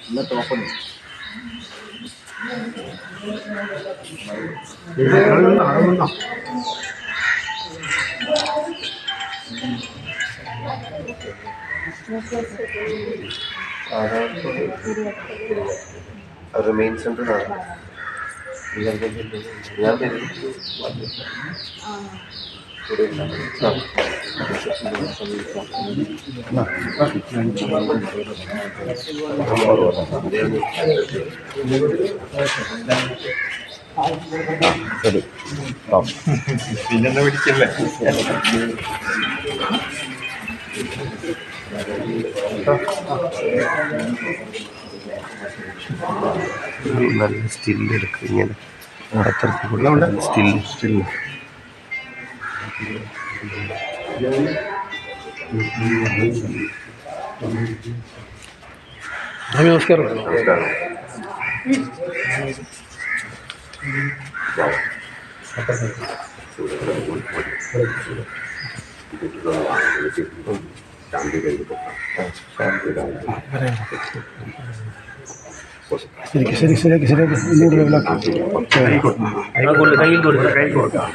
ഇന്നത്തെ ഓപ്പൺ അത് മെയിൻ സെൻ്ററാണ്. ഞാൻ പിന്നെ പിടിക്കല്ലേ. നല്ല സ്റ്റില്ല് എടുക്കും ഇങ്ങനെ സ്റ്റില്ല് നമസ്കാരം. ശരിയാക്കി ഒന്നുകൂടി കയ്യിൽ കൊടുക്കാം.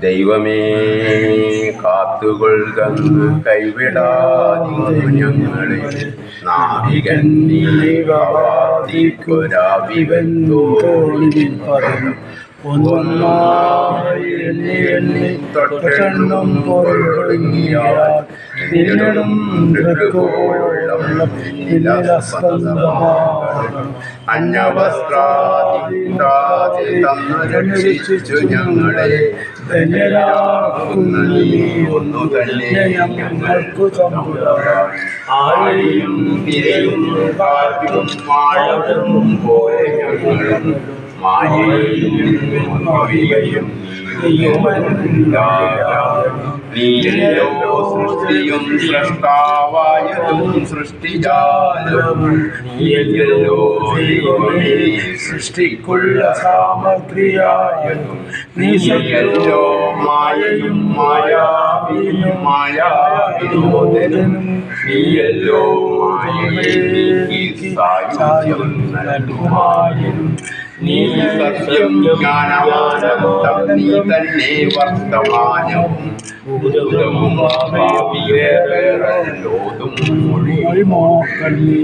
ദൈവമേ കാത്തുകൊള്ളുകന്ന് കൈവിടാതിങ്ങു ഞങ്ങളെ നാവികൻ ൊന്നും പൊരുളൊടുങ്ങിയാൽ അന്യവസ്ത്രാദിച്ചു ഞങ്ങളെ ധന്യരാക്കുന്ന നീ ഒന്നു തന്നെ ഞങ്ങൾക്കു ആഴിയും തിരയും കാറ്റും മാഴവും പോലെ ഞങ്ങളും മായയും നീയല്ലോ സൃഷ്ടിയും സൃഷ്ടാവായതും സൃഷ്ടിജാലവും നീയല്ലോ ദൈവമേ സൃഷ്ടിക്കുള്ള സാമഗ്രിയായതും നീയല്ലോ മായയും മായാവിനോദനും നീയല്ലോ മായയിലേക്ക് സായുജ്യം നൽകുമായും നീ സത്യം ജ്ഞാനമാനന്ദം നീ തന്നെ വർത്തമാനവും ഭൂതവും ഭാവിയേറെല്ലോതും മൊഴിമോക്കള്ളി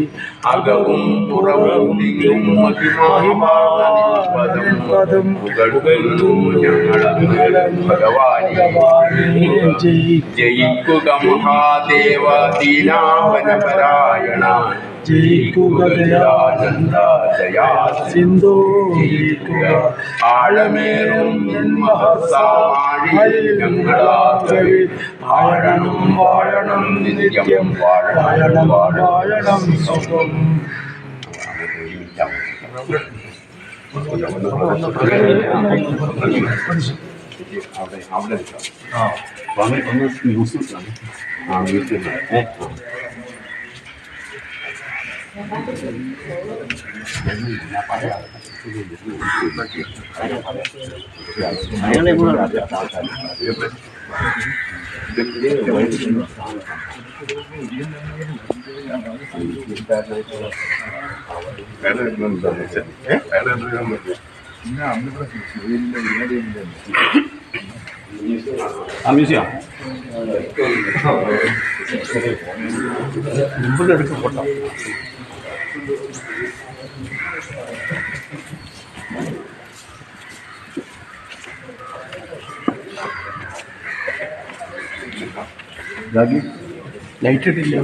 അകവും പുറവും ദിക്കും മഹിമാപദം പുകഴ്ത്തുന്നു ഞങ്ങളെ ഭഗവാനെ ജയിക്കുക മഹാദേവ ദീനാവനപരായണ ജയിക്കുക ദയാനന്ദ ദയാ സിന്ധു ജയിക്കുക ആഴമേറും മഹസാമാഴിയിൽ ഞങ്ങളാകെ വാഴണം നിത്യം വാഴണം സുഖം. ലൈറ്റ് ഇട്ടില്ല.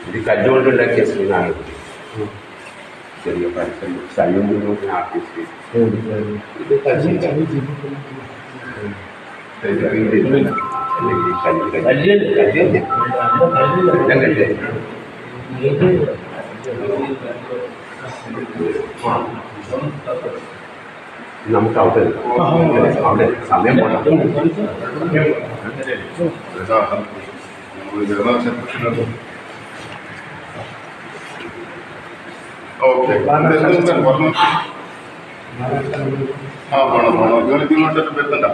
ഇത് കല്ലുകൊണ്ടുണ്ടാക്കിയ സ്ത്രീനാണ്. ചെറിയ പരസ്യം സയ്യൂർ ആർട്ടിസ്റ്റ് ഇത് നമുക്ക് അവിടെ സമയം പോകണം. ഓക്കെ പറഞ്ഞു. ആ പോണം പോണം. ജോലിക്ക് ഇങ്ങോട്ട് വരുന്നുണ്ടോ?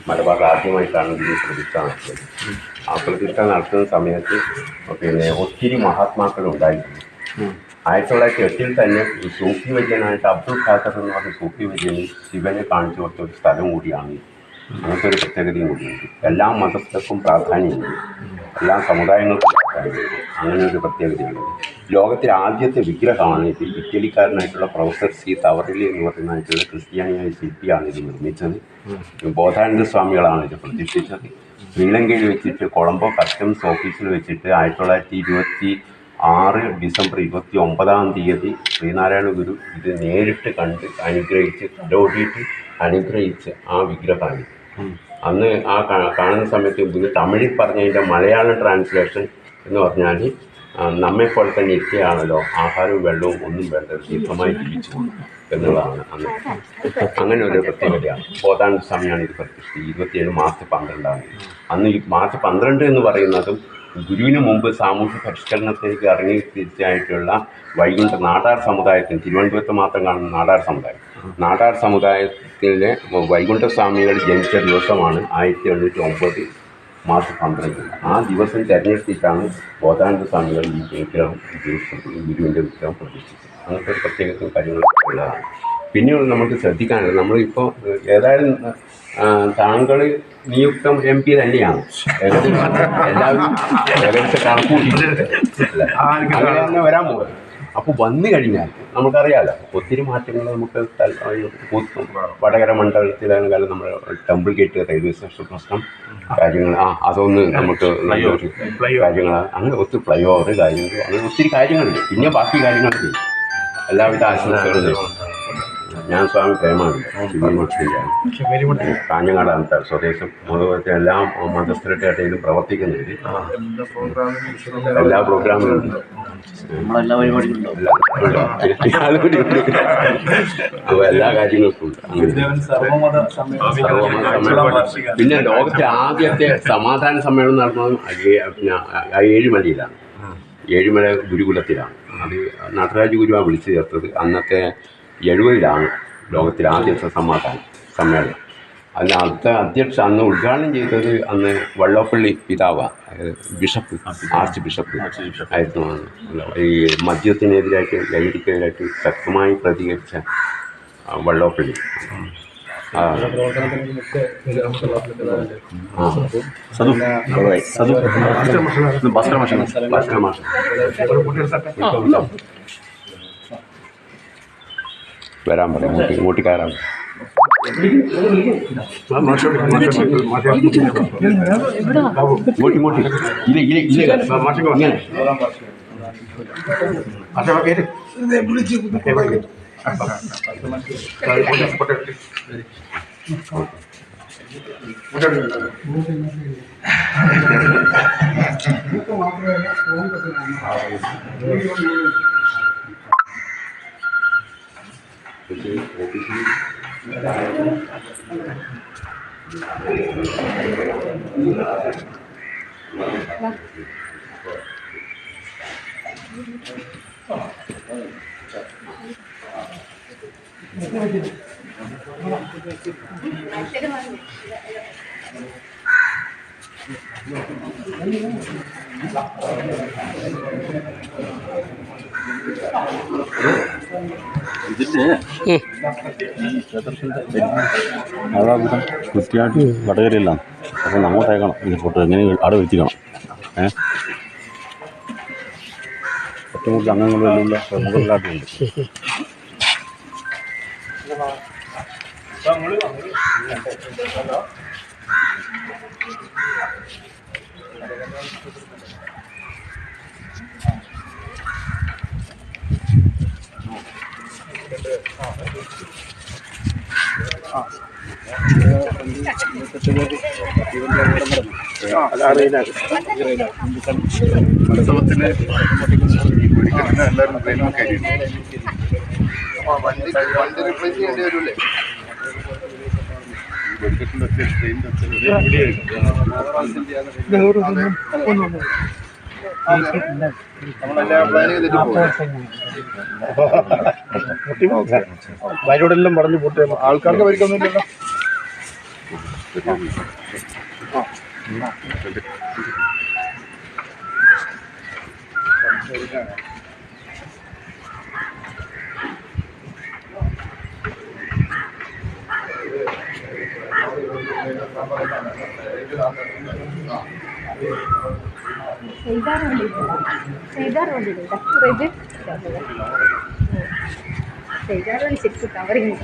മലബാർ ആദ്യമായിട്ടാണ് ഇതിന് പ്രതിഷ്ഠ നടത്തിയത്. ആ പ്രതിഷ്ഠ നടത്തുന്ന സമയത്ത് പിന്നെ ഒത്തിരി മഹാത്മാക്കളുണ്ടായിരുന്നു. 1908 തന്നെ സൂഫി വൈദ്യനായിട്ട് അബ്ദുൽ ഖാദർ എന്ന് പറഞ്ഞ സൂഫി വൈദ്യന് ശിവനെ കാണിച്ചു കൊടുത്ത ഒരു സ്ഥലം കൂടിയാണ്. അങ്ങനത്തെ ഒരു പ്രത്യേകതയും കൂടിയുണ്ട്. എല്ലാ മതസ്ഥർക്കും പ്രാധാന്യമുണ്ട്, എല്ലാ സമുദായങ്ങൾക്കും പ്രാധാന്യമുണ്ട്. അങ്ങനെ ഒരു പ്രത്യേകതയുണ്ട്. ലോകത്തിലെ ആദ്യത്തെ വിഗ്രഹമാണ് ഇത്. ഇറ്റലിക്കാരനായിട്ടുള്ള പ്രൊഫസർ സി തവറിലി എന്ന് പറയുന്നതായിട്ടുള്ള ക്രിസ്ത്യാനിയായ ശില്പിയാണ് ഇത് നിർമ്മിച്ചത്. ബോധാനന്ദ സ്വാമികളാണ് ഇത് പ്രതിഷ്ഠിച്ചത്. ശ്രീലങ്കയിൽ വെച്ചിട്ട് കൊളംബോ കസ്റ്റംസ് ഓഫീസിൽ വെച്ചിട്ട് 1926 ഡിസംബർ 29 ശ്രീനാരായണ ഗുരു ഇത് നേരിട്ട് കണ്ട് അനുഗ്രഹിച്ച് കടോടിയിട്ട് അനുഗ്രഹിച്ച് ആ വിഗ്രഹമാണ്. അന്ന് ആ കാണുന്ന സമയത്ത് ഇത് തമിഴിൽ പറഞ്ഞതിൻ്റെ മലയാളം ട്രാൻസ്ലേഷൻ എന്ന് പറഞ്ഞാൽ നമ്മെപ്പോലെ തന്നെ ഇരിക്കുകയാണല്ലോ, ആഹാരവും വെള്ളവും ഒന്നും വേണ്ട, ദീർഘമായി ജീവിച്ചു എന്നുള്ളതാണ് അന്ന്. അങ്ങനെ ഒരു പ്രത്യേകതയാണ്. ബോധാനന്ദ സ്വാമിയാണ് ഇത് പ്രതിഷ്ഠിച്ചത് 27 മാർച്ച് 12 അന്ന് ഈ മാർച്ച് 12 എന്ന് പറയുന്നതും ഗുരുവിന് മുമ്പ് സാമൂഹ്യ പരിഷ്കരണത്തിലേക്ക് ഇറങ്ങി തിരിച്ചായിട്ടുള്ള വൈകുണ്ഠ നാടാർ സമുദായത്തിന്, തിരുവനന്തപുരത്ത് മാത്രം കാണുന്ന നാടാർ സമുദായത്തിലെ വൈകുണ്ഠ സ്വാമികൾ ജനിച്ച ദിവസമാണ് 1809 മാർച്ച് 12. ആ ദിവസം തിരഞ്ഞെടുത്തിട്ടാണ് ബോധാനന്ദ സ്വാമികൾ ഈ വിഗ്രഹം ഗുരുവിൻ്റെ വിഗ്രഹം പ്രതിഷ്ഠിച്ചത്. അങ്ങനത്തെ ഒരു പ്രത്യേകത കാര്യങ്ങളൊക്കെ ഉള്ളതാണ്. പിന്നീട് നമുക്ക് ശ്രദ്ധിക്കാനുള്ളത്, നമ്മളിപ്പോൾ ഏതായാലും താങ്കൾ നിയുക്തം MP തന്നെയാണ്. എല്ലാവരും ഏകദേശം കണക്കൂട്ടിയിട്ടുണ്ട്, അങ്ങനെ തന്നെ വരാൻ പോകുന്നത്. അപ്പോൾ വന്നു കഴിഞ്ഞാൽ നമുക്കറിയാമല്ലോ ഒത്തിരി മാറ്റങ്ങൾ നമുക്ക് വടകര മണ്ഡലത്തിലാണെങ്കിലും നമ്മുടെ ടെമ്പിൾ ഗേറ്റ് റെയിൽവേ സ്റ്റേഷൻ പ്രശ്നം കാര്യങ്ങൾ അതൊന്ന് നമുക്ക് നല്ലൊരു കാര്യങ്ങളാണ്. അങ്ങനെ ഒത്തിരി ഫ്ലൈ ഓവർ കാര്യങ്ങൾ, അങ്ങനെ ഒത്തിരി കാര്യങ്ങളുണ്ട്. പിന്നെ ബാക്കി കാര്യങ്ങളുണ്ട്. എല്ലാവിധ ആശംസകളും. ഞാൻ സ്വാമി പ്രേമാണ്, കാഞ്ഞങ്ങാടാണ് സ്വദേശം. അതുപോലത്തെ എല്ലാ മതസ്ഥരുടെ ഇടയിലും പ്രവർത്തിക്കുന്നുണ്ട്. എല്ലാ പ്രോഗ്രാമിലും ഉണ്ട്. അപ്പോൾ എല്ലാ കാര്യങ്ങൾക്കും ഉണ്ട്. പിന്നെ ലോകത്തെ ആദ്യത്തെ സമാധാന സമ്മേളനം നടന്നത് ഏഴിമലയിലാണ്. ഏഴിമല ഗുരുകുലത്തിലാണ്. അത് നടരാജ ഗുരുവാണ് വിളിച്ചു ചേർത്തത്. അന്നത്തെ 70 ലോകത്തിലെ ആദ്യത്തെ സമാധാന സമ്മേളനം. അതിന് അന്ന് ഉദ്ഘാടനം ചെയ്തത് അന്ന് വള്ളപ്പള്ളി പിതാവ്, ബിഷപ്പ്, ആർച്ച് ബിഷപ്പ് ആയിരുന്നു. ഈ മദ്യത്തിനെതിരായിട്ട് ലഹരിക്കെതിരായിട്ട് ശക്തമായി പ്രതികരിച്ച വള്ളപ്പള്ളി. വരാൻ പറയാം, ഇങ്ങോട്ട് കയറാൻ. ഇതിൻ്റെ ഈ ക്ഷേത്രത്തിൻ്റെ മാതാപുരം കുറ്റിയാടി വടകരയിലാണ്. അപ്പോൾ അങ്ങോട്ടേക്കണം ഇത് ഫോട്ടോ എങ്ങനെ അവിടെ എത്തിക്കണം. ഏറ്റവും കൂടുതൽ അംഗങ്ങളെല്ലാം മുകളിലായിട്ടുണ്ട്. ഉത്സവത്തിന് എല്ലാവരും ട്രെയിനും കയറിയിട്ടുണ്ട്. വണ്ടി റിപ്ലേസ് ചെയ്യേണ്ടി വരൂല്ലേ? വെടിക്കെട്ടിൻ്റെ ഒക്കെ ട്രെയിനിൻ്റെ നമ്മളെല്ലാം പ്ലാൻ ചെയ്തിട്ട് വയലോടെല്ലാം പറഞ്ഞു പോട്ടെ. ആൾക്കാർക്ക് പരിക്കൊന്നുമില്ലല്ലോ. ശരിക്കും കവറിങ്